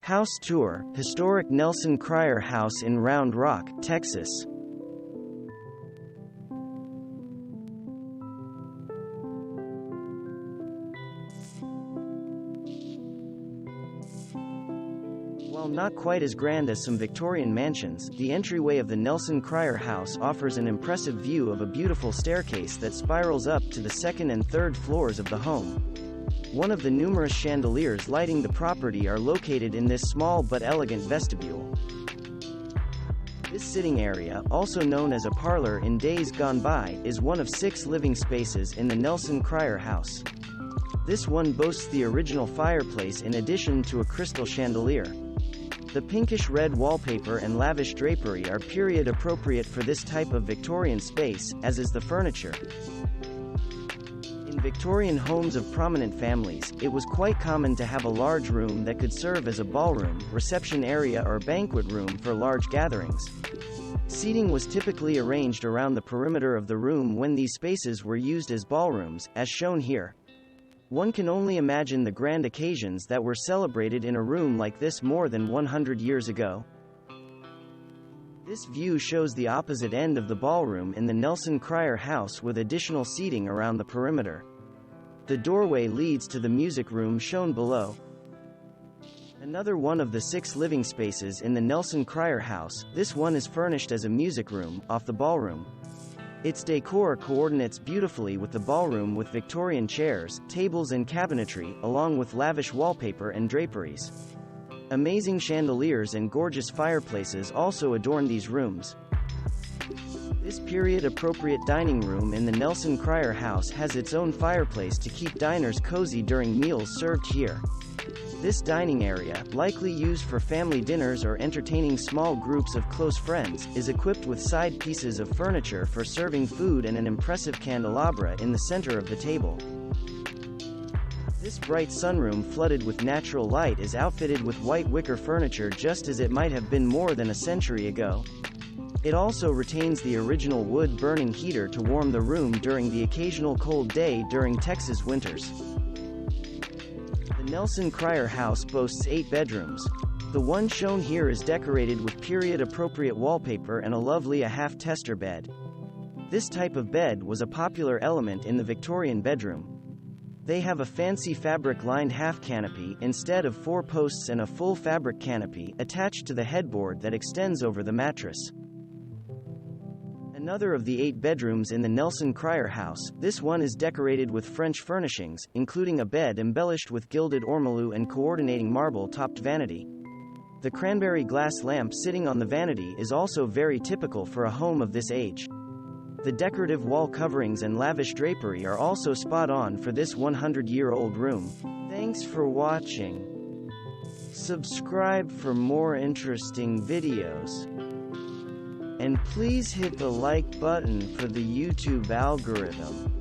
House Tour, historic Nelson-Crier House in Round Rock, Texas. While not quite as grand as some Victorian mansions, the entryway of the Nelson-Crier House offers an impressive view of a beautiful staircase that spirals up to the second and third floors of the home. One of the numerous chandeliers lighting the property are located in this small but elegant vestibule. This sitting area, also known as a parlor in days gone by, is one of 6 living spaces in the Nelson-Crier House. This one boasts the original fireplace in addition to a crystal chandelier. The pinkish-red wallpaper and lavish drapery are period appropriate for this type of Victorian space, as is the furniture. In Victorian homes of prominent families, it was quite common to have a large room that could serve as a ballroom, reception area or banquet room for large gatherings. Seating was typically arranged around the perimeter of the room when these spaces were used as ballrooms, as shown here. One can only imagine the grand occasions that were celebrated in a room like this more than 100 years ago. This view shows the opposite end of the ballroom in the Nelson-Crier House with additional seating around the perimeter. The doorway leads to the music room shown below. Another one of the 6 living spaces in the Nelson-Crier House, this one is furnished as a music room, off the ballroom. Its decor coordinates beautifully with the ballroom with Victorian chairs, tables and cabinetry, along with lavish wallpaper and draperies. Amazing chandeliers and gorgeous fireplaces also adorn these rooms. This period-appropriate dining room in the Nelson-Crier House has its own fireplace to keep diners cozy during meals served here. This dining area, likely used for family dinners or entertaining small groups of close friends, is equipped with side pieces of furniture for serving food and an impressive candelabra in the center of the table. This bright sunroom flooded with natural light is outfitted with white wicker furniture just as it might have been more than a century ago. It also retains the original wood-burning heater to warm the room during the occasional cold day during Texas winters. The Nelson-Crier House boasts 8 bedrooms. The one shown here is decorated with period-appropriate wallpaper and a lovely half-tester bed. This type of bed was a popular element in the Victorian bedroom. They have a fancy fabric-lined half canopy instead of 4 posts and a full fabric canopy attached to the headboard that extends over the mattress. Another of the 8 bedrooms in the Nelson-Crier House, this one is decorated with French furnishings, including a bed embellished with gilded ormolu and coordinating marble-topped vanity. The cranberry glass lamp sitting on the vanity is also very typical for a home of this age. The decorative wall coverings and lavish drapery are also spot on for this 100-year-old room. Thanks for watching. Subscribe for more interesting videos. And please hit the like button for the YouTube algorithm.